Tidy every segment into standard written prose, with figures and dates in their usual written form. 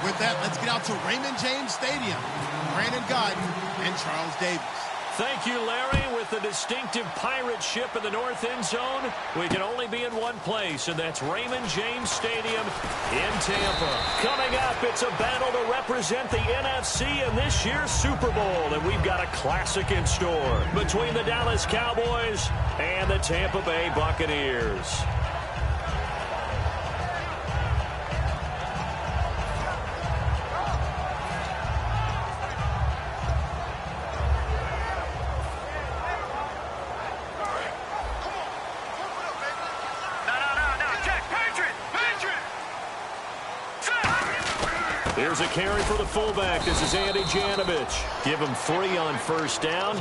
With that, let's get out to Raymond James Stadium. Brandon Godden and Charles Davis. Thank you, Larry. With the distinctive pirate ship in the north end zone, we can only be in one place, and that's Raymond James Stadium in Tampa. Coming up, it's a battle to represent the NFC in this year's Super Bowl, and we've got a classic in store between the Dallas Cowboys and the Tampa Bay Buccaneers. Here's a carry for the fullback. This is Andy Janovich. Give him 3 on first down.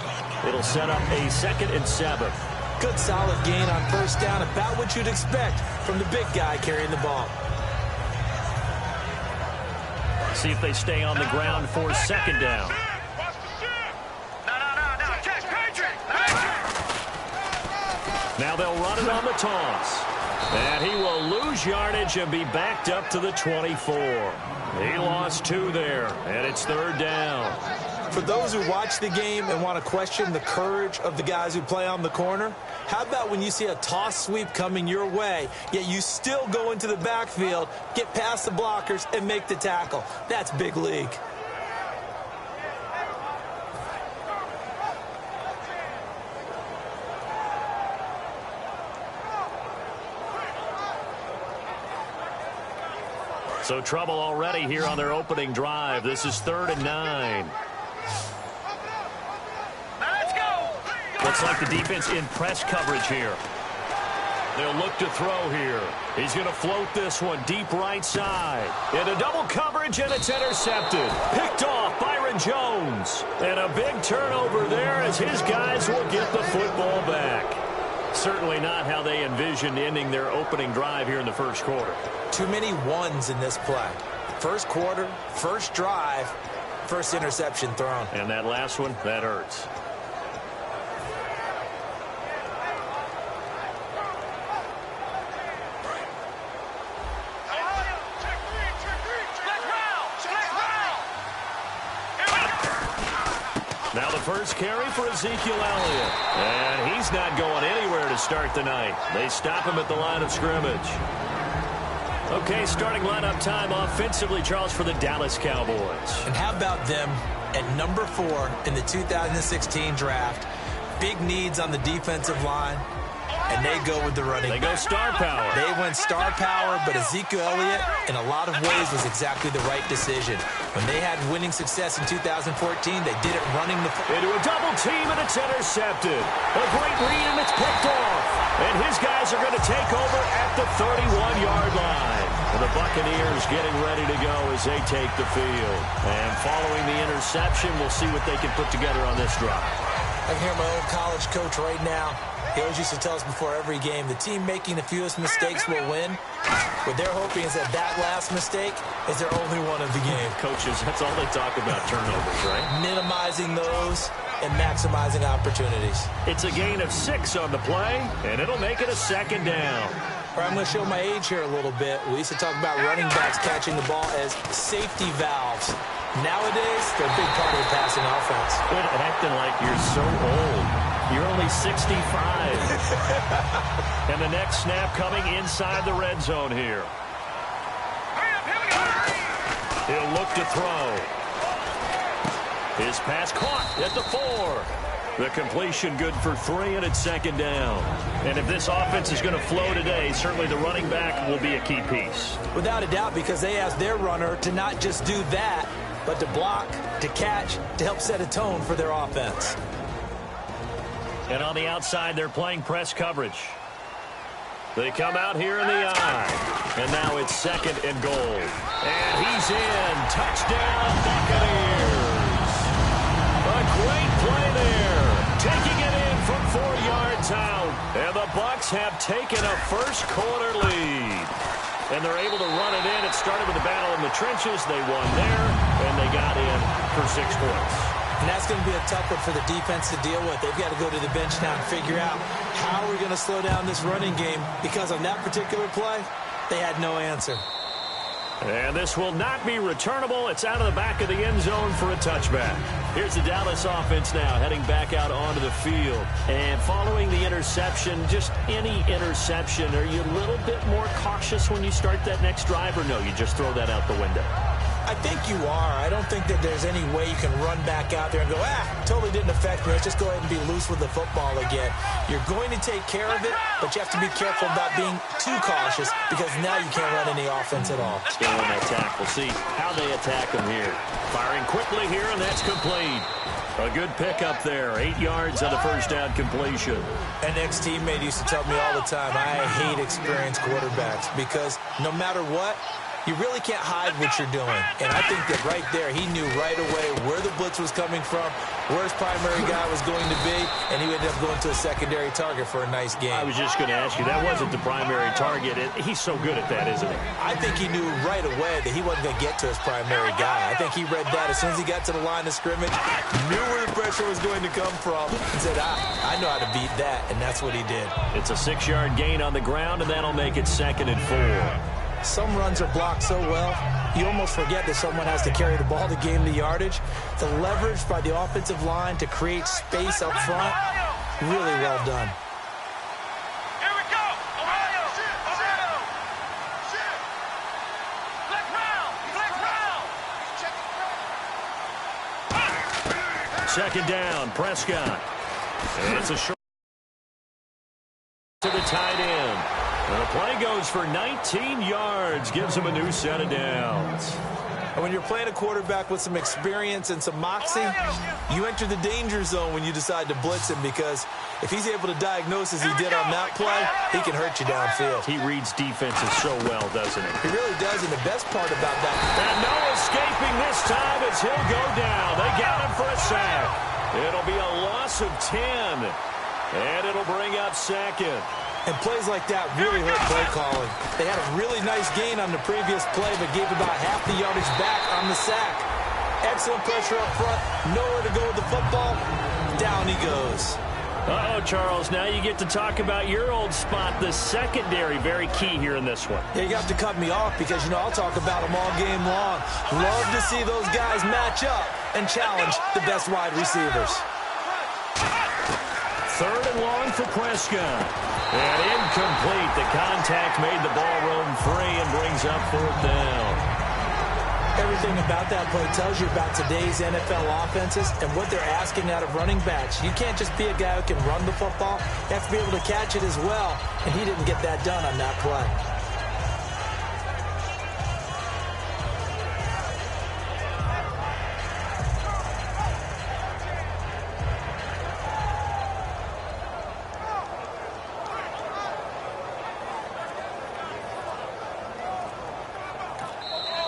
It'll set up a 2nd and 7. Good solid gain on first down, about what you'd expect from the big guy carrying the ball. See if they stay on the ground for 2nd down. Now they'll run it on the toss. And he will lose yardage and be backed up to the 24. He lost 2 there, and it's 3rd down. For those who watch the game and want to question the courage of the guys who play on the corner, how about when you see a toss sweep coming your way, yet you still go into the backfield, get past the blockers, and make the tackle? That's big league. So trouble already here on their opening drive. This is 3rd and 9. Let's go. Looks like the defense in press coverage here. They'll look to throw here. He's going to float this one deep right side. Into double coverage, and it's intercepted. Picked off Byron Jones. And a big turnover there as his guys will get the football back. Certainly not how they envisioned ending their opening drive here in the first quarter. Too many ones in this play. First quarter, first drive, first interception thrown. And that last one, that hurts. Now the first carry for Ezekiel Elliott. And he's not going anywhere to start the night. They stop him at the line of scrimmage. Okay, starting lineup time offensively, Charles, for the Dallas Cowboys. And how about them at number 4 in the 2016 draft? Big needs on the defensive line, and they go with the running back. They go star power. They went star power, but Ezekiel Elliott, in a lot of ways, was exactly the right decision. When they had winning success in 2014, they did it running the football. Into a double team, and it's intercepted. A great read, and it's picked off. And his guys are going to take over at the 31-yard line. And the Buccaneers getting ready to go as they take the field. And following the interception, we'll see what they can put together on this drive. I can hear my old college coach right now. He always used to tell us before every game, the team making the fewest mistakes will win. What they're hoping is that that last mistake is their only one of the game. Coaches, that's all they talk about, turnovers, right? Minimizing those and maximizing opportunities. It's a gain of 6 on the play, and it'll make it a 2nd down. I'm going to show my age here a little bit. We used to talk about running backs catching the ball as safety valves. Nowadays, they're a big part of the passing offense. Quit acting like you're so old. You're only 65. And the next snap coming inside the red zone here. He'll look to throw. His pass caught at the 4. The completion good for 3, and it's 2nd down. And if this offense is going to flow today, certainly the running back will be a key piece. Without a doubt, because they asked their runner to not just do that, but to block, to catch, to help set a tone for their offense. And on the outside, they're playing press coverage. They come out here in the eye. And now it's 2nd and goal. And he's in. Touchdown, Buccaneers. A great play there. Taking it in from 4 yards out. And the Bucs have taken a first quarter lead. And they're able to run it in. It started with a battle in the trenches. They won there, and they got in for 6 points. And that's going to be a tough one for the defense to deal with. They've got to go to the bench now and figure out how we're going to slow down this running game, because on that particular play, they had no answer. And this will not be returnable. It's out of the back of the end zone for a touchback. Here's the Dallas offense now heading back out onto the field. And following the interception, just any interception, are you a little bit more cautious when you start that next drive, or no, you just throw that out the window? I think you are. I don't think that there's any way you can run back out there and go, totally didn't affect me. Let's just go ahead and be loose with the football again. You're going to take care of it, but you have to be careful about being too cautious because now you can't run any offense at all. Still on that tackle. See how they attack him here. Firing quickly here, and that's complete. A good pickup there. 8 yards on the first down completion. An ex-teammate used to tell me all the time, I hate experienced quarterbacks because no matter what, you really can't hide what you're doing. And I think that right there, he knew right away where the blitz was coming from, where his primary guy was going to be, and he ended up going to a secondary target for a nice game. I was just going to ask you, that wasn't the primary target. He's so good at that, isn't he? I think he knew right away that he wasn't going to get to his primary guy. I think he read that as soon as he got to the line of scrimmage, knew where the pressure was going to come from, and said, I know how to beat that, and that's what he did. It's a 6-yard gain on the ground, and that'll make it 2nd and 4. Some runs are blocked so well, you almost forget that someone has to carry the ball to gain the yardage. The leverage by the offensive line to create space up front, really well done. Here we go. Ohio. Black round. 2nd down, Prescott. And it's a short to the tight end. And the play goes for 19 yards, gives him a new set of downs. And when you're playing a quarterback with some experience and some moxie, you enter the danger zone when you decide to blitz him because if he's able to diagnose as he did on that play, he can hurt you downfield. He reads defenses so well, doesn't he? He really does, and the best part about that. And no escaping this time as he'll go down. They got him for a sack. It'll be a loss of 10, and it'll bring up 2nd. And plays like that really hurt play calling. They had a really nice gain on the previous play, but gave about half the yardage back on the sack. Excellent pressure up front. Nowhere to go with the football. Down he goes. Uh-oh, Charles. Now you get to talk about your old spot, the secondary. Very key here in this one. Yeah, you have to cut me off because, I'll talk about them all game long. Love to see those guys match up and challenge the best wide receivers. 3rd and long for Prescott. And incomplete. The contact made the ball roam free and brings up 4th down. Everything about that play tells you about today's NFL offenses and what they're asking out of running backs. You can't just be a guy who can run the football. You have to be able to catch it as well, and he didn't get that done on that play.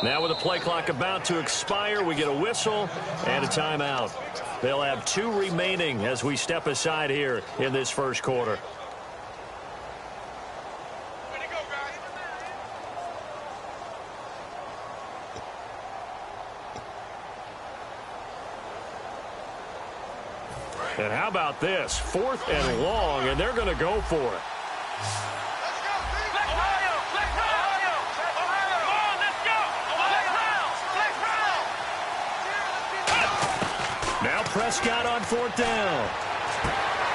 Now with the play clock about to expire, we get a whistle and a timeout. They'll have 2 remaining as we step aside here in this first quarter. And how about this? 4th and long, and they're going to go for it. Now Prescott on 4th down.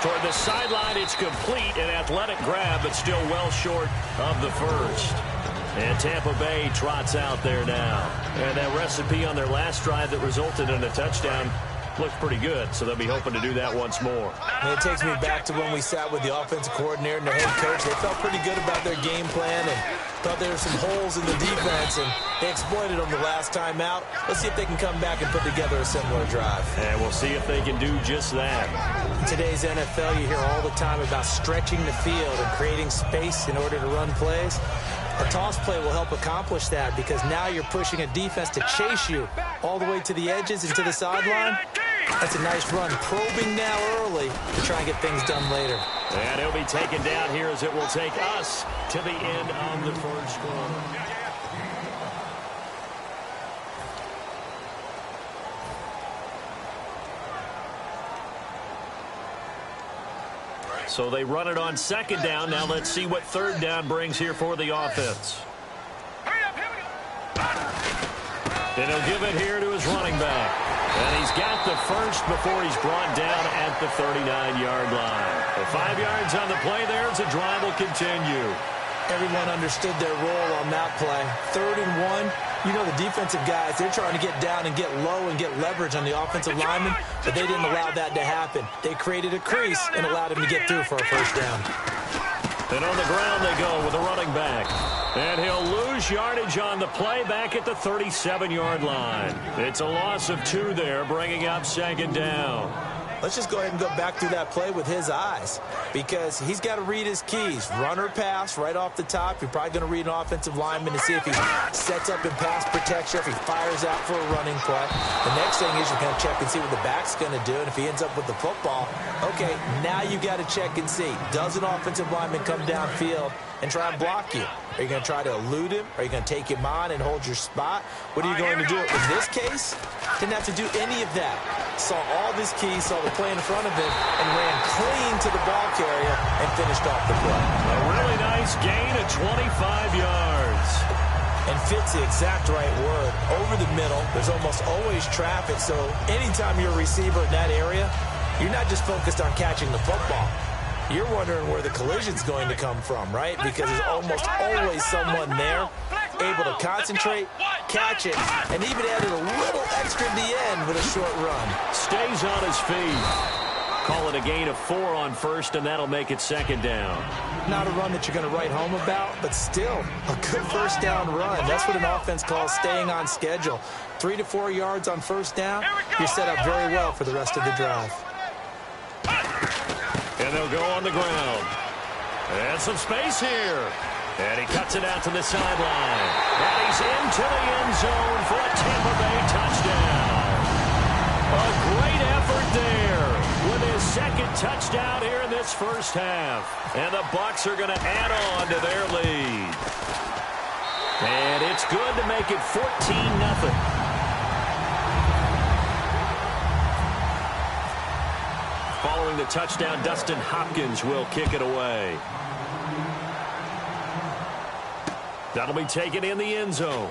Toward the sideline, it's complete. An athletic grab, but still well short of the first. And Tampa Bay trots out there now. And that recipe on their last drive that resulted in a touchdown looked pretty good, so they'll be hoping to do that once more. And it takes me back to when we sat with the offensive coordinator and the head coach. They felt pretty good about their game plan and thought there were some holes in the defense, and they exploited them the last time out. Let's see if they can come back and put together a similar drive. And we'll see if they can do just that. In today's NFL, you hear all the time about stretching the field and creating space in order to run plays. A toss play will help accomplish that because now you're pushing a defense to chase you all the way to the edges and to the sideline. That's a nice run, probing now early to try and get things done later. And he'll be taken down here as it will take us to the end of the first quarter. So they run it on 2nd down. Now let's see what 3rd down brings here for the offense. Hurry up, here we go. And he'll give it here to his running back. And he's got the first before he's brought down at the 39-yard line. The 5 yards on the play there as the drive will continue. Everyone understood their role on that play. 3rd and 1. You know the defensive guys, they're trying to get down and get low and get leverage on the offensive lineman, but they didn't allow that to happen. They created a crease and allowed him to get through for a first down. And on the ground they go with a running back. And he'll lose yardage on the play back at the 37-yard line. It's a loss of 2 there, bringing up 2nd down. Let's just go ahead and go back through that play with his eyes, because he's got to read his keys. Run or pass right off the top. You're probably going to read an offensive lineman to see if he sets up in pass protection, if he fires out for a running play. The next thing is you're going to check and see what the back's going to do, and if he ends up with the football, okay, now you got to check and see. Does an offensive lineman come downfield and try and block you? Are you going to try to elude him? Are you going to take him on and hold your spot? What are you going to do? In this case, didn't have to do any of that. Saw all of his keys, saw the play in front of him, and ran clean to the ball carrier and finished off the play. A really nice gain of 25 yards. And fits the exact right word. Over the middle, there's almost always traffic, so anytime you're a receiver in that area, you're not just focused on catching the football. You're wondering where the collision's going to come from, right? Because there's almost always someone there able to concentrate, catch it, and even added a little extra at the end with a short run. Stays on his feet. Call it a gain of 4 on first, and that'll make it 2nd down. Not a run that you're going to write home about, but still a good first down run. That's what an offense calls staying on schedule. 3 to 4 yards on first down, you're set up very well for the rest of the drive. And they'll go on the ground. And some space here. And he cuts it out to the sideline. And he's into the end zone for a Tampa Bay touchdown. A great effort there with his 2nd touchdown here in this first half. And the Bucs are going to add on to their lead. And it's good to make it 14-0. Following the touchdown, Dustin Hopkins will kick it away. That'll be taken in the end zone.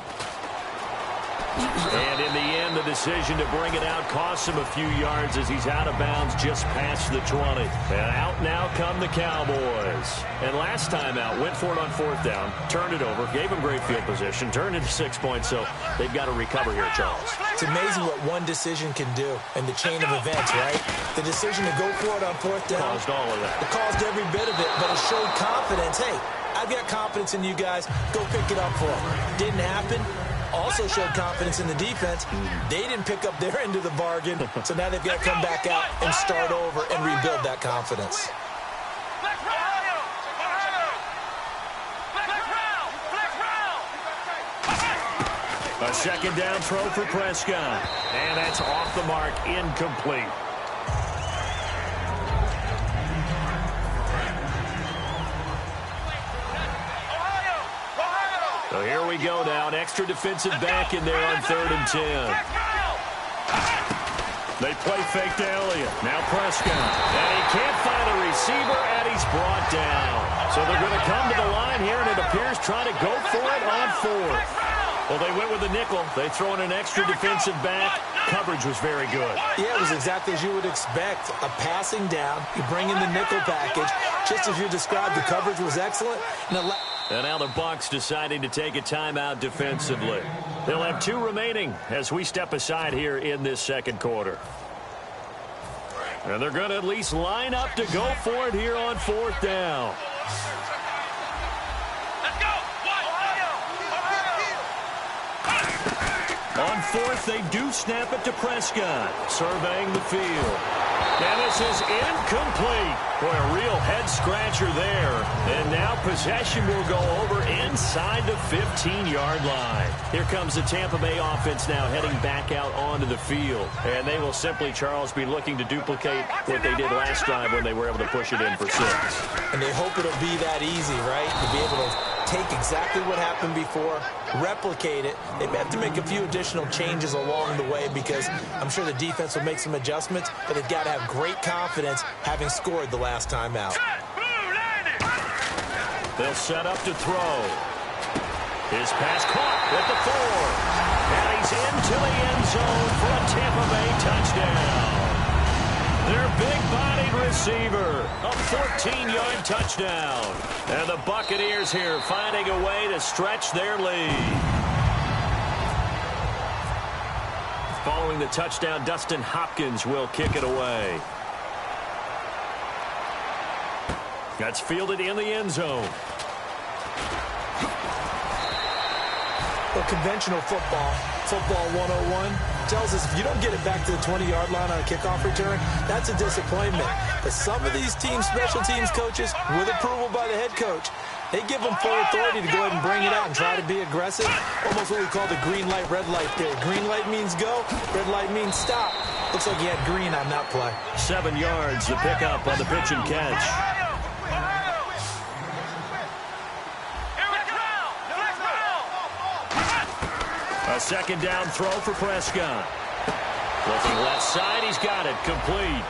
And in the end, the decision to bring it out costs him a few yards as he's out of bounds just past the 20. And out now come the Cowboys. And last time out, went for it on 4th down, turned it over, gave him great field position, turned into 6 points, so they've got to recover here, Charles. It's amazing what one decision can do in the chain of events, right? The decision to go for it on 4th down. Caused all of that. It caused every bit of it, but it showed confidence. Hey, I've got confidence in you guys. Go pick it up for them. Didn't happen. Also showed confidence in the defense. They didn't pick up their end of the bargain, so now they've got to come back out and start over and rebuild that confidence. A 2nd down throw for Prescott. And that's off the mark, incomplete. So here we go now. An extra defensive back in there on 3rd and 10. They play fake to Elliott. Now Prescott. And he can't find a receiver, and he's brought down. So they're going to come to the line here, and it appears trying to go for it on 4th. Well, they went with the nickel. They throw in an extra defensive back. Coverage was very good. Yeah, it was exactly as you would expect. A passing down. You bring in the nickel package. Just as you described, the coverage was excellent. And now the Bucs deciding to take a timeout defensively. They'll have 2 remaining as we step aside here in this 2nd quarter. And they're going to at least line up to go for it here on 4th down. On 4th, they do snap it to Prescott, surveying the field. And this is incomplete. Boy, a real head-scratcher there. And now possession will go over inside the 15-yard line. Here comes the Tampa Bay offense now heading back out onto the field. And they will simply, Charles, be looking to duplicate what they did last drive when they were able to push it in for 6. And they hope it'll be that easy, right? To be able to take exactly what happened before, replicate it. They may have to make a few additional changes along the way because I'm sure the defense will make some adjustments, but they've got to have great confidence having scored the last time out. They'll set up to throw. His pass caught at the 4. And he's into the end zone for a Tampa Bay touchdown. Their big-bodied receiver, a 14-yard touchdown. And the Buccaneers here finding a way to stretch their lead. Following the touchdown, Dustin Hopkins will kick it away. That's fielded in the end zone. Well, conventional football 101, tells us if you don't get it back to the 20-yard line on a kickoff return, that's a disappointment. But some of these teams, special teams coaches, with approval by the head coach, they give them full authority to go ahead and bring it out and try to be aggressive. Almost what we call the green light, red light theory. Green light means go, red light means stop. Looks like he had green on that play. 7 yards, the pickup on the pitch and catch. A second down throw for Prescott. Looking left side, he's got it, complete.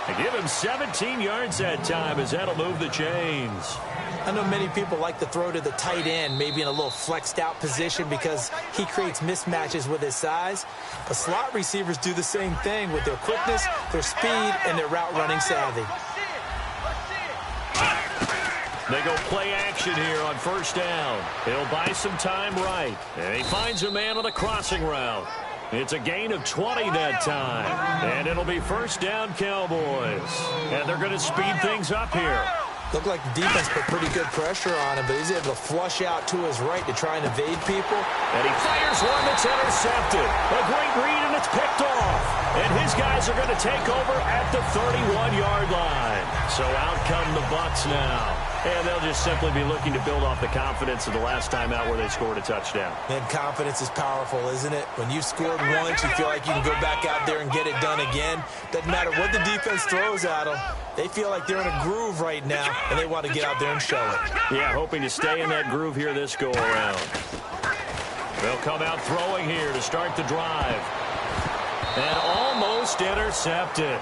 They give him 17 yards that time as that'll move the chains. I know many people like to throw to the tight end, maybe in a little flexed out position because he creates mismatches with his size. But slot receivers do the same thing with their quickness, their speed, and their route running savvy. They go play action here on first down. He'll buy some time right. And he finds a man on the crossing route. It's a gain of 20 that time. And it'll be first down Cowboys. And they're going to speed things up here. Looked like the defense put pretty good pressure on him, but he's able to flush out to his right to try and evade people. And he fires one that's intercepted. A great read, and it's picked off. And his guys are going to take over at the 31-yard line. So out come the Bucs now. And they'll just simply be looking to build off the confidence of the last time out where they scored a touchdown. And confidence is powerful, isn't it? When you've scored once, you feel like you can go back out there and get it done again. Doesn't matter what the defense throws at them. They feel like they're in a groove right now, and they want to get out there and show it. Yeah, hoping to stay in that groove here this go-around. They'll come out throwing here to start the drive. And almost intercepted.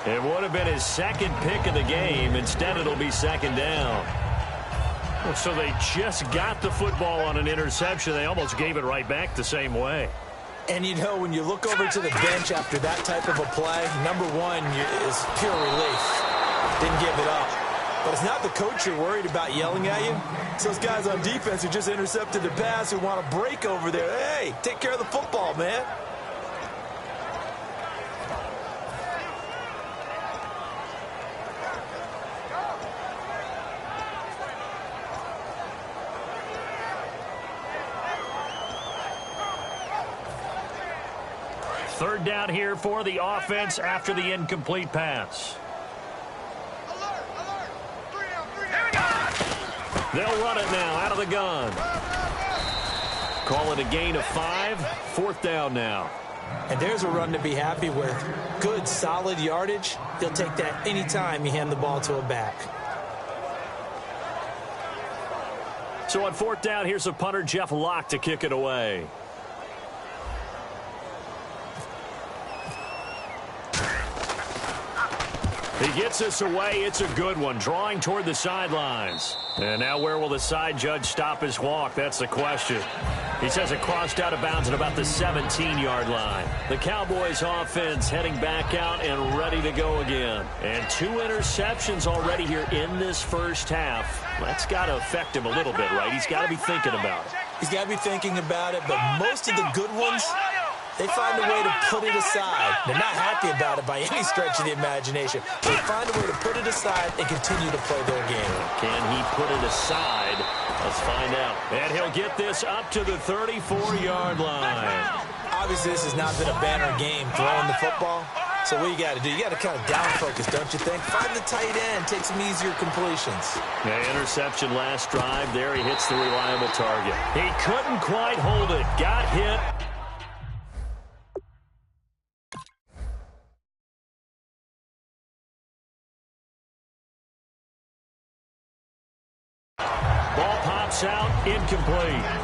It would have been his second pick of the game. Instead, it'll be second down. Well, so they just got the football on an interception. They almost gave it right back the same way. And, you know, when you look over to the bench after that type of a play, number one is pure relief. Didn't give it up. But it's not the coach you're worried about yelling at you. It's those guys on defense who just intercepted the pass who want to break over there. Hey, take care of the football, man. Third down here for the offense after the incomplete pass. They'll run it now out of the gun. Call it a gain of 5. Fourth down now. And there's a run to be happy with. Good, solid yardage. He'll take that anytime you hand the ball to a back. So on fourth down, here's the punter, Jeff Locke, to kick it away. He gets this away. It's a good one. Drawing toward the sidelines. And now where will the side judge stop his walk? That's the question. He says it crossed out of bounds at about the 17-yard line. The Cowboys offense heading back out and ready to go again. And 2 interceptions already here in this first half. That's got to affect him a little bit, right? He's got to be thinking about it. He's got to be thinking about it, but most of the good ones, they find a way to put it aside. They're not happy about it by any stretch of the imagination. They find a way to put it aside and continue to play their game. Can he put it aside? Let's find out. And he'll get this up to the 34-yard line. Obviously, this has not been a banner game throwing the football. So what you got to do, you got to kind of down focus, don't you think? Find the tight end, take some easier completions. Yeah, interception last drive. There he hits the reliable target. He couldn't quite hold it. Got hit. Ball pops out, incomplete.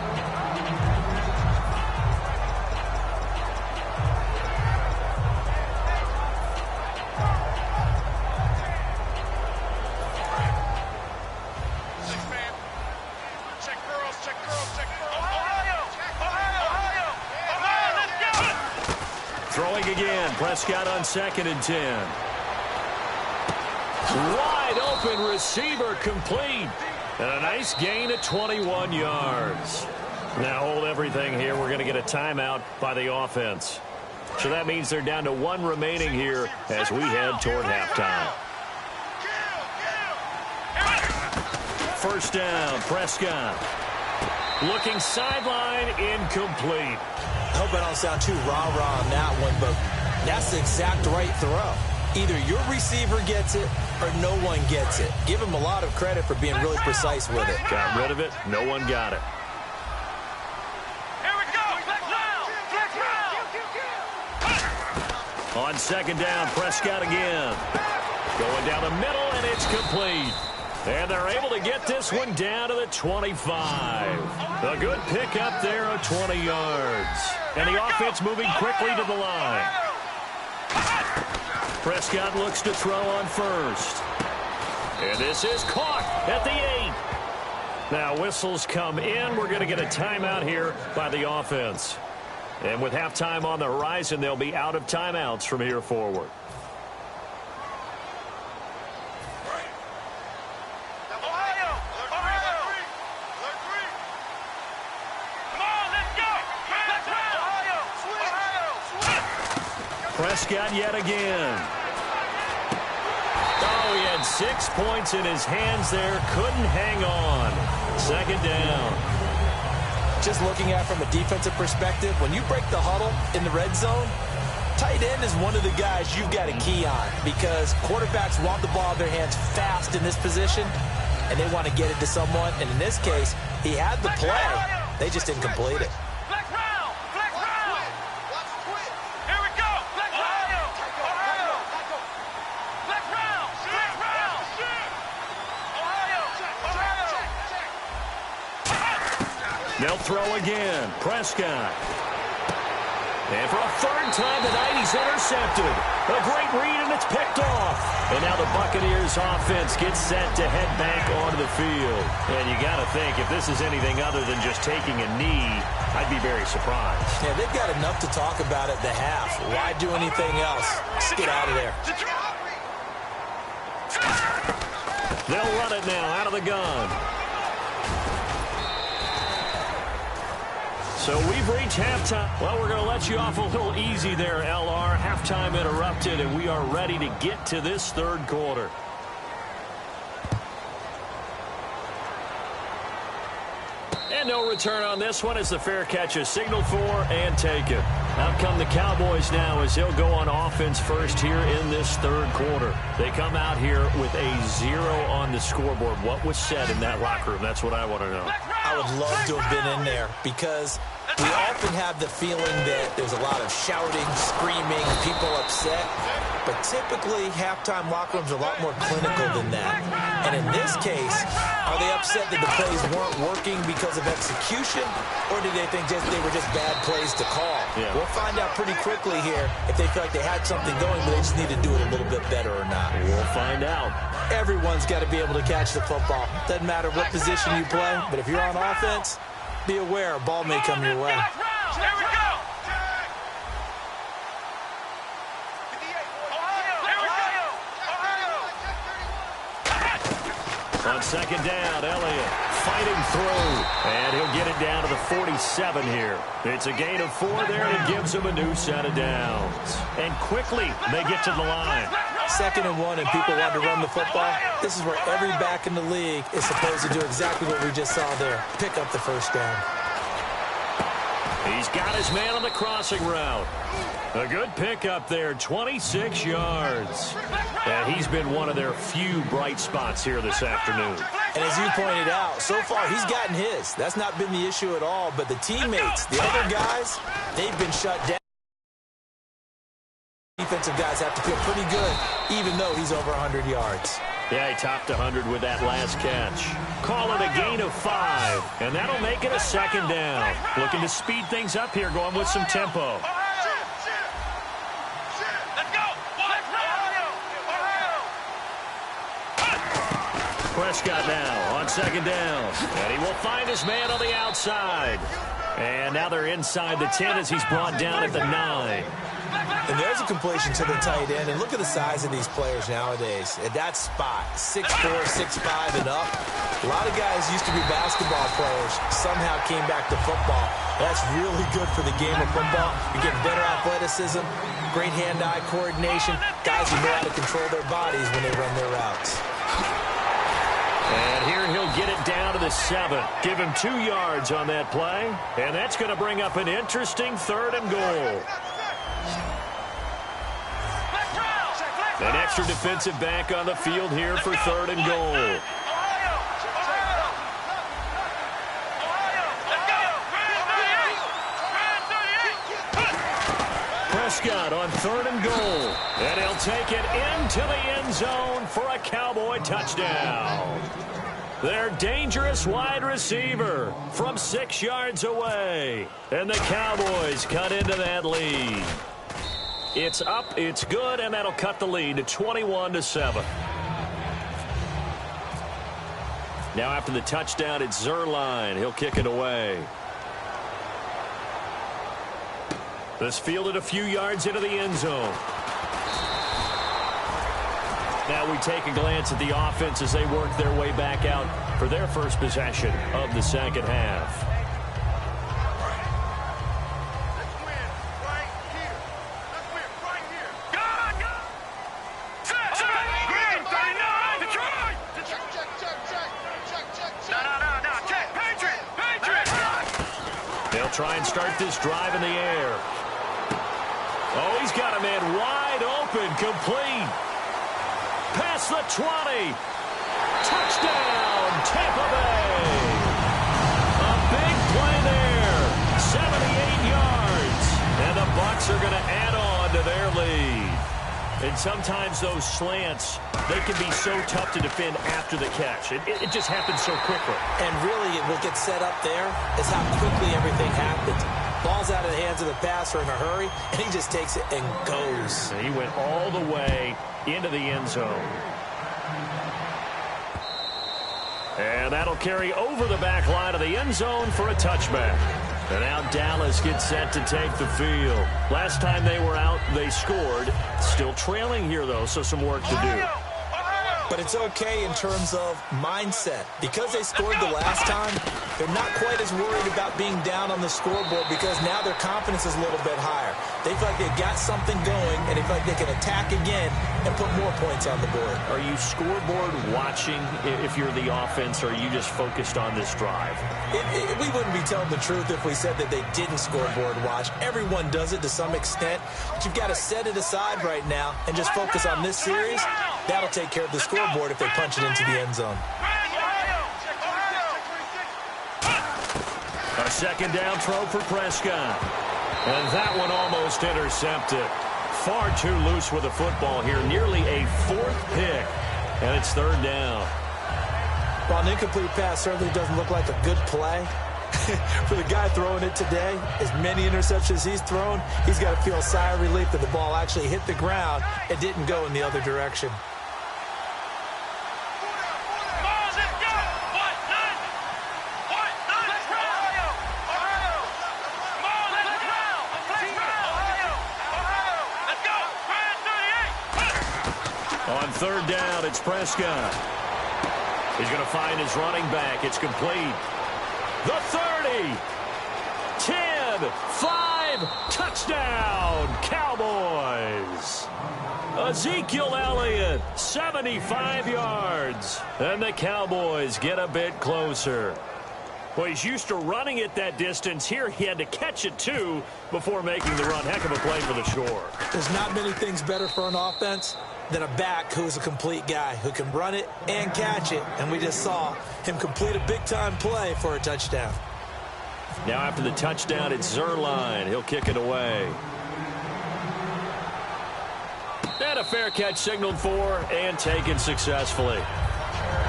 Throwing again. Prescott on 2nd and 10. Wide open receiver complete. And a nice gain of 21 yards. Now hold everything here. We're going to get a timeout by the offense. So that means they're down to 1 remaining here as we head toward halftime. First down, Prescott. Looking sideline, incomplete. I hope I don't sound too rah-rah on that one, but that's the exact right throw. Either your receiver gets it or no one gets it. Give him a lot of credit for being really precise with it. Got rid of it. No one got it. Here we go. On 2nd down, Prescott again. Going down the middle, and it's complete. And they're able to get this one down to the 25. A good pickup there of 20 yards. And the offense moving quickly to the line. Prescott looks to throw on 1st. And this is caught at the 8. Now whistles come in. We're going to get a timeout here by the offense. And with halftime on the horizon, they'll be out of timeouts from here forward. Prescott yet again. Oh, he had 6 points in his hands there. Couldn't hang on. 2nd down. Just looking at it from a defensive perspective, when you break the huddle in the red zone, tight end is one of the guys you've got to key on because quarterbacks want the ball in their hands fast in this position, and they want to get it to someone. And in this case, he had the play. They just didn't complete it. They'll throw again. Prescott. And for a 3rd time tonight, he's intercepted. A great read, and it's picked off. And now the Buccaneers offense gets set to head back onto the field. And you got to think, if this is anything other than just taking a knee, I'd be very surprised. Yeah, they've got enough to talk about at the half. Why do anything else? Just get out of there. They'll run it now out of the gun. So we've reached halftime. Well, we're going to let you off a little easy there, LR. Halftime interrupted, and we are ready to get to this 3rd quarter. And no return on this one as the fair catch is signaled for and taken. Out come the Cowboys now as they'll go on offense first here in this 3rd quarter. They come out here with a 0 on the scoreboard. What was said in that locker room? That's what I want to know. I would love to have been in there because we often have the feeling that there's a lot of shouting, screaming, people upset. But typically, halftime locker rooms are a lot more clinical than that. And in this case, are they upset that the plays weren't working because of execution? Or do they think they were just bad plays to call? Yeah. We'll find out pretty quickly here if they feel like they had something going, but they just need to do it a little bit better or not. We'll find out. Everyone's got to be able to catch the football. Doesn't matter what position you play, but if you're on offense, be aware a ball may come your way. Here we go. On 2nd down, Elliott fighting through, and he'll get it down to the 47 here. It's a gain of 4 there, and it gives them a new set of downs. And quickly, they get to the line. 2nd and 1, and people want to run the football. This is where every back in the league is supposed to do exactly what we just saw there. Pick up the 1st down. He's got his man on the crossing route. A good pickup there, 26 yards. And he's been one of their few bright spots here this afternoon. And as you pointed out, so far he's gotten his. That's not been the issue at all. But the teammates, the other guys, they've been shut down. Defensive guys have to feel pretty good, even though he's over 100 yards. Yeah, he topped 100 with that last catch. Call it a gain of 5, and that'll make it a 2nd down. Looking to speed things up here, going with some tempo. Prescott now on 2nd down, and he will find his man on the outside. And now they're inside the 10 as he's brought down at the 9. And there's a completion to the tight end. And look at the size of these players nowadays. At that spot, 6'4", 6'5", and up. A lot of guys used to be basketball players, somehow came back to football. That's really good for the game of football. You're getting better athleticism, great hand-eye coordination, guys who know how to control their bodies when they run their routes. And here he'll get it down to the 7. Give him 2 yards on that play. And that's going to bring up an interesting 3rd and goal. An extra defensive back on the field here for 3rd and goal. Prescott on 3rd and goal. And he'll take it into the end zone for a Cowboy touchdown. Their dangerous wide receiver from 6 yards away. And the Cowboys cut into that lead. It's up, it's good, and that'll cut the lead to 21-7. Now after the touchdown, it's Zerline. He'll kick it away. This fielded a few yards into the end zone. Now we take a glance at the offense as they work their way back out for their first possession of the second half. They'll try and start this drive in the air. Oh, he's got a man wide open, complete. Past the 20. Touchdown, Tampa Bay. A big play there. 78 yards. And the Bucs are going to add on to their lead. And sometimes those slants, they can be so tough to defend after the catch. It just happens so quickly. And really, what gets set up there is how quickly everything happens. Ball's out of the hands of the passer in a hurry, and he just takes it and goes. He went all the way into the end zone. And that'll carry over the back line of the end zone for a touchback. And now Dallas gets set to take the field. Last time they were out, they scored. Still trailing here, though, so some work to do. But it's okay in terms of mindset. Because they scored the last time, they're not quite as worried about being down on the scoreboard because now their confidence is a little bit higher. They feel like they've got something going, and they feel like they can attack again and put more points on the board. Are you scoreboard watching if you're the offense, or are you just focused on this drive? We wouldn't be telling the truth if we said that they didn't scoreboard watch. Everyone does it to some extent, but you've got to set it aside right now and just focus on this series. That'll take care of the scoreboard if they punch it into the end zone. A second down throw for Prescott. And that one almost intercepted. Far too loose with the football here. Nearly a 4th pick. And it's 3rd down. Well, an incomplete pass certainly doesn't look like a good play. For the guy throwing it today, as many interceptions he's thrown, he's got to feel a sigh of relief that the ball actually hit the ground and didn't go in the other direction. On 3rd down, it's Prescott. He's going to find his running back. It's complete. The 30. 10. 5. Touchdown, Cowboys. Ezekiel Elliott, 75 yards. And the Cowboys get a bit closer. Well, he's used to running it that distance. Here he had to catch it, too, before making the run. Heck of a play for the score. There's not many things better for an offense than a back who's a complete guy who can run it and catch it. And we just saw him complete a big-time play for a touchdown. Now after the touchdown, it's Zerline. He'll kick it away. And a fair catch signaled for and taken successfully.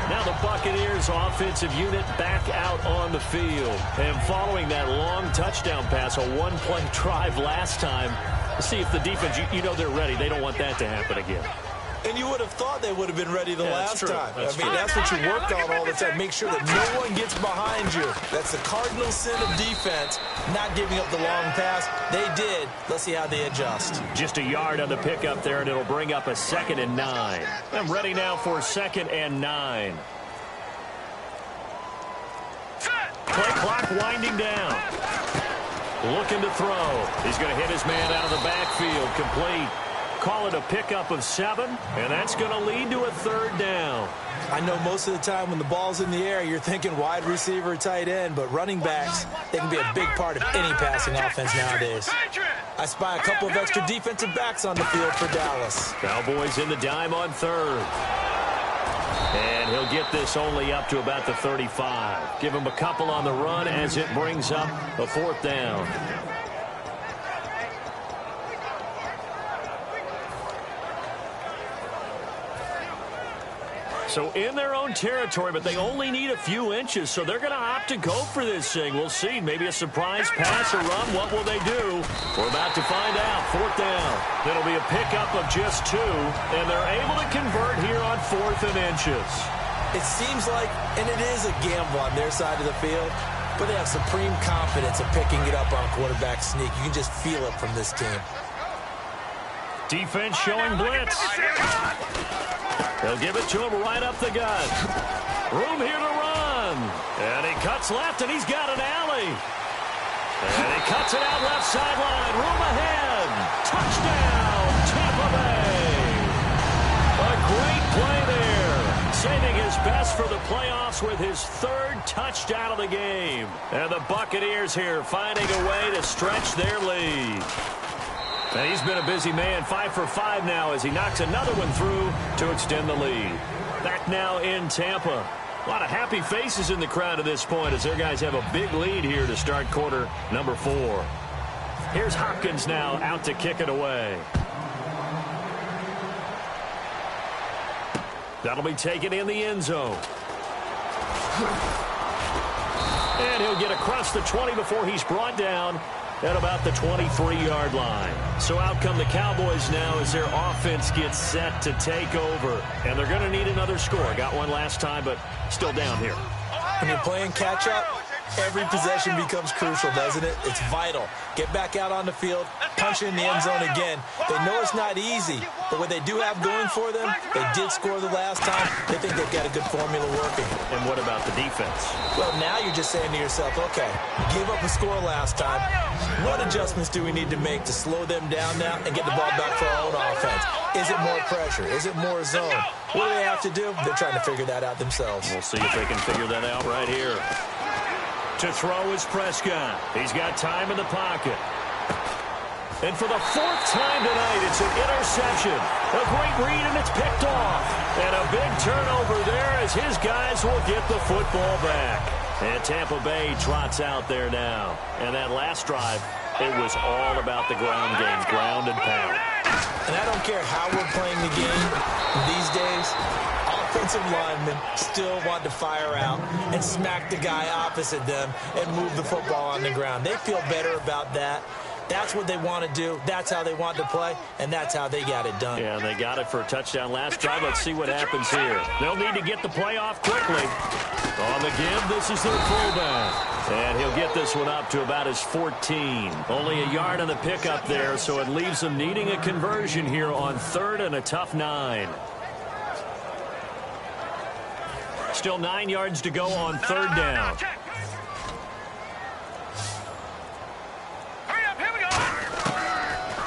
Now the Buccaneers offensive unit back out on the field. And following that long touchdown pass, a one-play drive last time, see if the defense, you know they're ready. They don't want that to happen again. And you would have thought they would have been ready the last time. That's that's what you work on all the time. Make sure that no one gets behind you. That's the cardinal sin of defense, not giving up the long pass. They did. Let's see how they adjust. Just a yard on the pickup there, and it'll bring up a 2nd and 9. I'm ready now for 2nd and 9. Play clock winding down. Looking to throw. He's going to hit his man out of the backfield. Complete. Call it a pickup of 7, and that's going to lead to a 3rd down. I know most of the time when the ball's in the air, you're thinking wide receiver, tight end, but running backs, they can be a big part of any passing offense nowadays. I spy a couple of extra defensive backs on the field for Dallas. Cowboys in the dime on 3rd. And he'll get this only up to about the 35. Give him a couple on the run as it brings up a 4th down. So in their own territory, but they only need a few inches, so they're going to opt to go for this thing. We'll see. Maybe a surprise pass or run. What will they do? We're about to find out. 4th down. It'll be a pickup of just 2, and they're able to convert here on 4th and inches. It seems like, and it is a gamble on their side of the field, but they have supreme confidence of picking it up on quarterback sneak. You can just feel it from this team. Defense showing blitz. They'll give it to him right up the gut. Room here to run. And he cuts left, and he's got an alley. And he cuts it out left sideline. Room ahead. Touchdown, Tampa Bay. A great play there. Saving his best for the playoffs with his 3rd touchdown of the game. And the Buccaneers here finding a way to stretch their lead. And he's been a busy man, 5 for 5 now as he knocks another one through to extend the lead. Back now in Tampa. A lot of happy faces in the crowd at this point as their guys have a big lead here to start quarter number 4. Here's Hopkins now out to kick it away. That'll be taken in the end zone. And he'll get across the 20 before he's brought down at about the 23-yard line. So out come the Cowboys now as their offense gets set to take over. And they're going to need another score. Got one last time, but still down here. When you're playing catch-up, every possession becomes crucial, doesn't it? It's vital. Get back out on the field, punch it in the end zone again. They know it's not easy, but what they do have going for them, they did score the last time. They think they've got a good formula working. And what about the defense? Well, now you're just saying to yourself, okay, you gave up a score last time. What adjustments do we need to make to slow them down now and get the ball back for our own offense? Is it more pressure? Is it more zone? What do they have to do? They're trying to figure that out themselves. We'll see if they can figure that out right here. To throw is Prescott. He's got time in the pocket. And for the 4th time tonight, it's an interception. A great read, and it's picked off. And a big turnover there as his guys will get the football back. And Tampa Bay trots out there now. And that last drive, it was all about the ground game, ground and pound. And I don't care how we're playing the game these days, offensive linemen still want to fire out and smack the guy opposite them and move the football on the ground. They feel better about that. That's what they want to do. That's how they want to play, and that's how they got it done. Yeah, they got it for a touchdown last drive. Let's see what happens here. They'll need to get the play off quickly. On the give, this is their fullback. And he'll get this one up to about his 14. Only a yard on the pickup there, so it leaves them needing a conversion here on 3rd and a tough 9. Still 9 yards to go on 3rd down.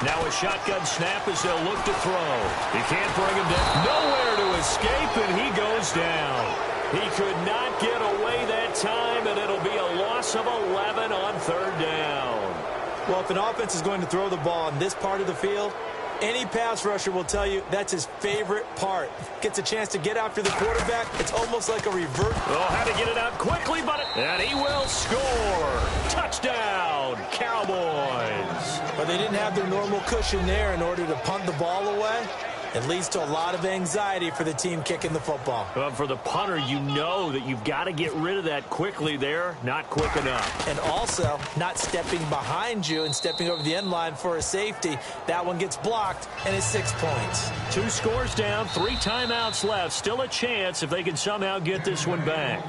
Now a shotgun snap as they'll look to throw. He can't bring him down. Nowhere to escape, and he goes down. He could not get away that time, and it'll be a loss of 11 on 3rd down. Well, if an offense is going to throw the ball on this part of the field, any pass rusher will tell you that's his favorite part. Gets a chance to get after the quarterback. It's almost like a reverse. Oh, had to get it out quickly, and he will score. Touchdown, Cowboys. But they didn't have their normal cushion there in order to punt the ball away. It leads to a lot of anxiety for the team kicking the football. Well, for the punter, you know that you've got to get rid of that quickly there. Not quick enough. And also, not stepping behind you and stepping over the end line for a safety. That one gets blocked, and it's 6 points. 2 scores down, 3 timeouts left. Still a chance if they can somehow get this one back.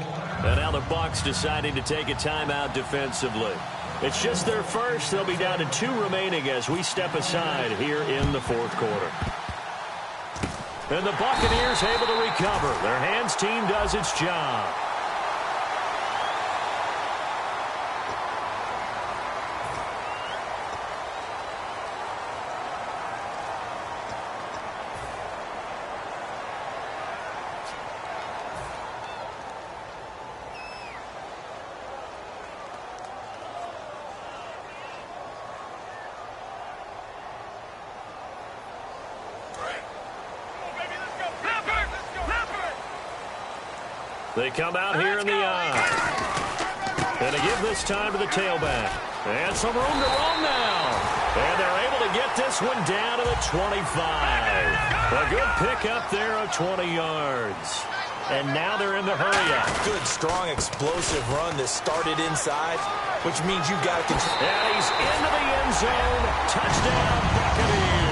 And now the Bucs deciding to take a timeout defensively. It's just their first. They'll be down to 2 remaining as we step aside here in the fourth quarter. And the Buccaneers able to recover. Their hands team does its job. They come out here in the eye. And they give this time to the tailback. And some room to roam now. And they're able to get this one down to the 25. A good pickup there of 20 yards. And now they're in the hurry-up. Good, strong, explosive run that started inside, which means you got to control. And he's into the end zone. Touchdown, Buccaneers.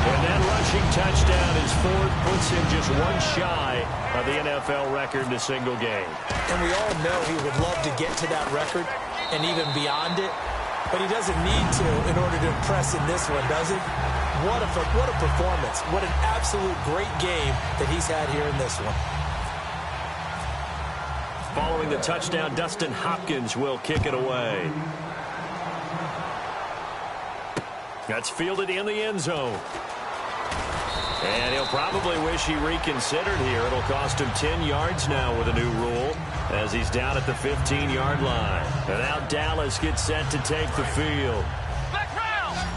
And that rushing touchdown is 4th, puts him just one shy of the NFL record in a single game. And we all know he would love to get to that record and even beyond it, but he doesn't need to in order to impress in this one, does he? What a performance. What an absolute great game that he's had here in this one. Following the touchdown, Dustin Hopkins will kick it away. That's fielded in the end zone. And he'll probably wish he reconsidered here. It'll cost him 10 yards now with a new rule as he's down at the 15-yard line. And now Dallas gets set to take the field. Let's go! Ohio!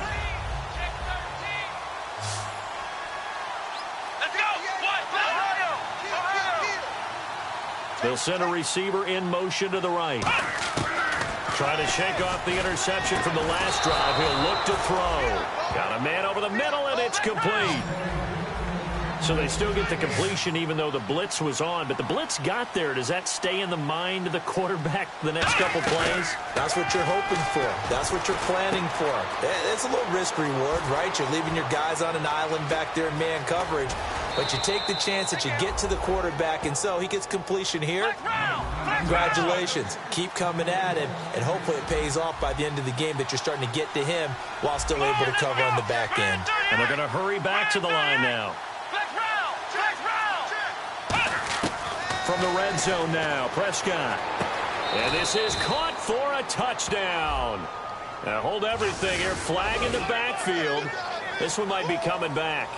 They'll send a receiver in motion to the right. Trying to shake off the interception from the last drive. He'll look to throw. Got a man over the middle, and it's complete. So they still get the completion even though the blitz was on. But the blitz got there. Does that stay in the mind of the quarterback the next couple plays? That's what you're hoping for. That's what you're planning for. It's a little risk reward, right? You're leaving your guys on an island back there in man coverage. But you take the chance that you get to the quarterback, and so he gets completion here. Congratulations. Keep coming at him, and hopefully it pays off by the end of the game that you're starting to get to him while still able to cover on the back end. And they're going to hurry back to the line now. From the red zone now, Prescott. And this is caught for a touchdown. Now hold everything here. Flag in the backfield. This one might be coming back.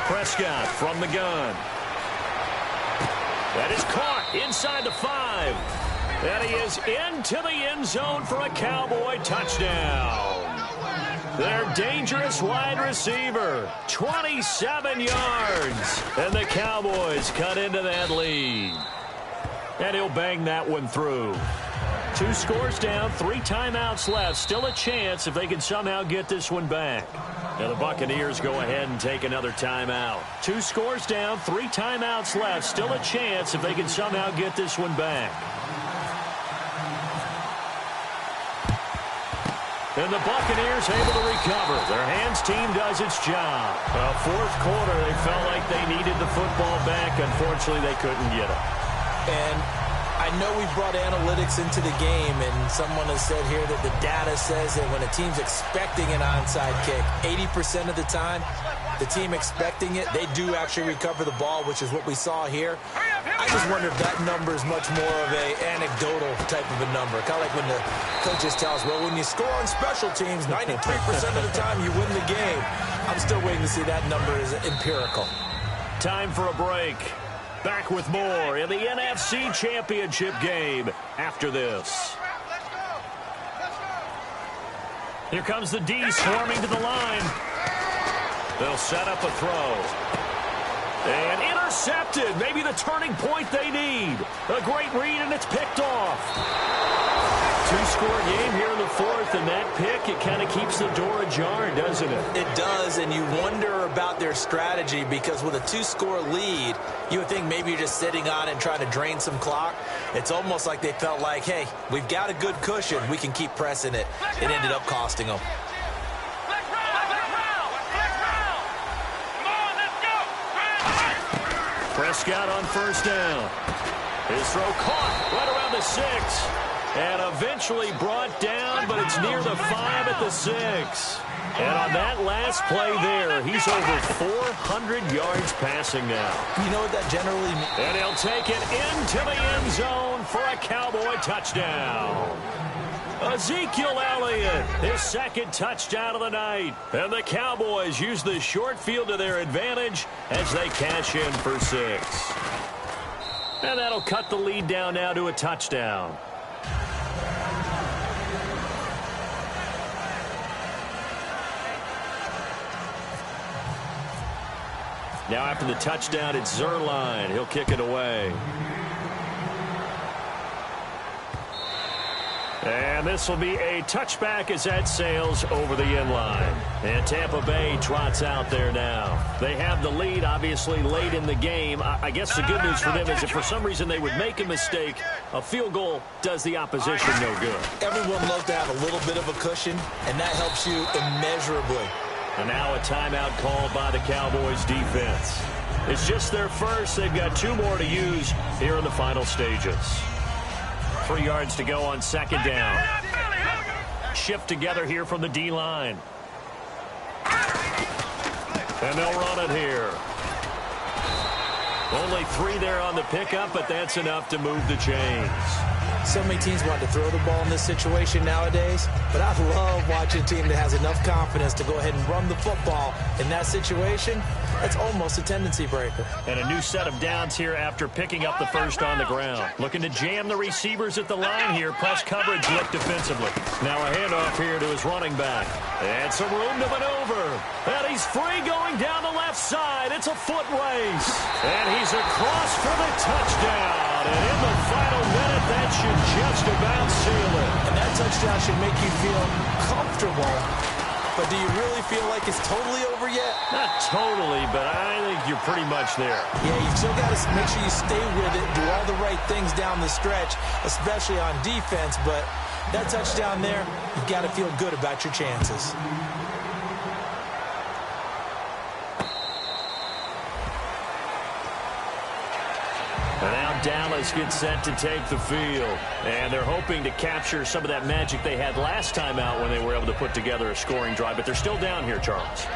Prescott from the gun. That is caught inside the 5. And he is into the end zone for a Cowboy touchdown. Their dangerous wide receiver, 27 yards. And the Cowboys cut into that lead. And he'll bang that one through. 2 scores down, 3 timeouts left. Still a chance if they can somehow get this one back. And the Buccaneers go ahead and take another timeout. 2 scores down, 3 timeouts left. Still a chance if they can somehow get this one back. And the Buccaneers able to recover. Their hands team does its job. Fourth quarter, they felt like they needed the football back. Unfortunately, they couldn't get it. And I know we brought analytics into the game, and someone has said here that the data says that when a team's expecting an onside kick, 80% of the time, the team expecting it, they do actually recover the ball, which is what we saw here. I just wonder if that number is much more of an anecdotal type of a number. Kind of like when the coaches tell us, well, when you score on special teams, 93% of the time you win the game. I'm still waiting to see that number is empirical. Time for a break. Back with more in the NFC Championship game after this. Here comes the D swarming to the line. They'll set up a throw. And intercepted. Maybe the turning point they need. A great read, and it's picked off. Two-score game here in the fourth, and that pick, it kind of keeps the door ajar, doesn't it? It does, and you wonder about their strategy because with a two-score lead, you would think maybe you're just sitting on it and trying to drain some clock. It's almost like they felt like, hey, we've got a good cushion. We can keep pressing it. It ended up costing them. Prescott on first down. His throw caught right around the 6. And eventually brought down, but it's near the 5 at the 6. And on that last play there, he's over 400 yards passing now. You know what that generally means? And he'll take it into the end zone for a Cowboy touchdown. Ezekiel Elliott, his second touchdown of the night. And the Cowboys use the short field to their advantage as they cash in for 6. And that'll cut the lead down now to a touchdown. Now after the touchdown, it's Zerline. He'll kick it away. And this will be a touchback as that sails over the end line. And Tampa Bay trots out there now. They have the lead, obviously, late in the game. I guess the good news for them is if for some reason they would make a mistake, a field goal does the opposition no good. Everyone loves to have a little bit of a cushion, and that helps you immeasurably. And now a timeout called by the Cowboys defense. It's just their first. They've got 2 more to use here in the final stages. 3 yards to go on second down. Shift together here from the D-line. And they'll run it here. Only 3 there on the pickup, but that's enough to move the chains. So many teams want to throw the ball in this situation nowadays, but I love watching a team that has enough confidence to go ahead and run the football in that situation. That's almost a tendency breaker. And a new set of downs here after picking up the first on the ground. Looking to jam the receivers at the line here. Press coverage licked defensively. Now a handoff here to his running back. And some room to maneuver. And he's free going down the left side. It's a foot race. And he's across for the touchdown. And in the final minute, that should just about seal it. And that touchdown should make you feel comfortable. But do you really feel like it's totally over yet? Not totally, but I think you're pretty much there. Yeah, you've still got to make sure you stay with it, do all the right things down the stretch, especially on defense. But that touchdown there, you've got to feel good about your chances. And now Dallas gets set to take the field. And they're hoping to capture some of that magic they had last time out when they were able to put together a scoring drive. But they're still down here, Charles.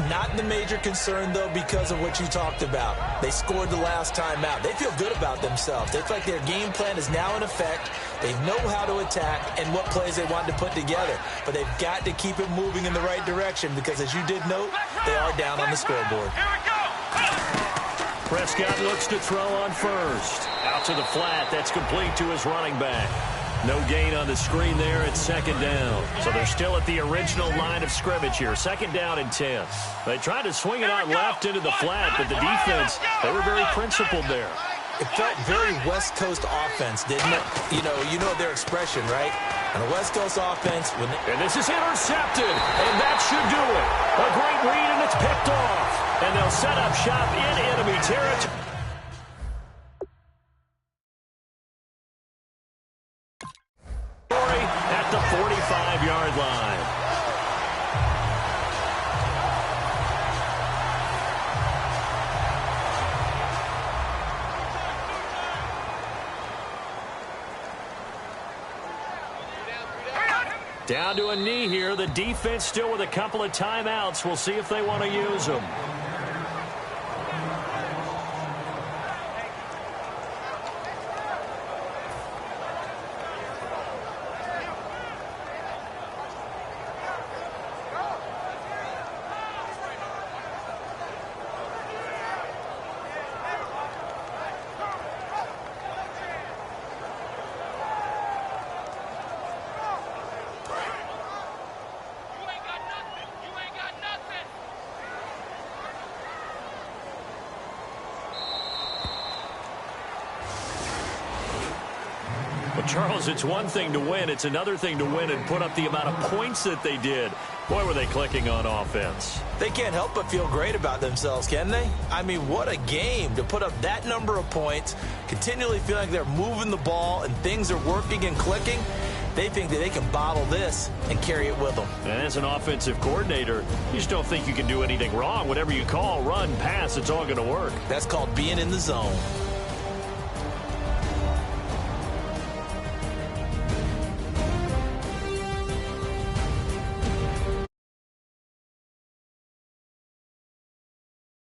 Not the major concern, though, because of what you talked about. They scored the last time out. They feel good about themselves. They feel like their game plan is now in effect. They know how to attack and what plays they want to put together. But they've got to keep it moving in the right direction because, as you did note, they are down on the scoreboard. Here we go. Prescott looks to throw on first. Out to the flat. That's complete to his running back. No gain on the screen there at second down. So they're still at the original line of scrimmage here. Second down and 10. They tried to swing it out left into the flat, but the defense, they were very principled there. It felt very West Coast offense, didn't it? You know their expression, right? On a West Coast offense. And this is intercepted, and that should do it. A great read, and it's picked off. And they'll set up shop in enemy territory. At the 45-yard line. Down to a knee here. The defense still with a couple of timeouts. We'll see if they want to use them. Charles, it's one thing to win. It's another thing to win and put up the amount of points that they did. Boy, were they clicking on offense. They can't help but feel great about themselves, can they? I mean, what a game to put up that number of points, continually feeling like they're moving the ball and things are working and clicking. They think that they can bottle this and carry it with them. And as an offensive coordinator, you just don't think you can do anything wrong. Whatever you call, run, pass, it's all going to work. That's called being in the zone.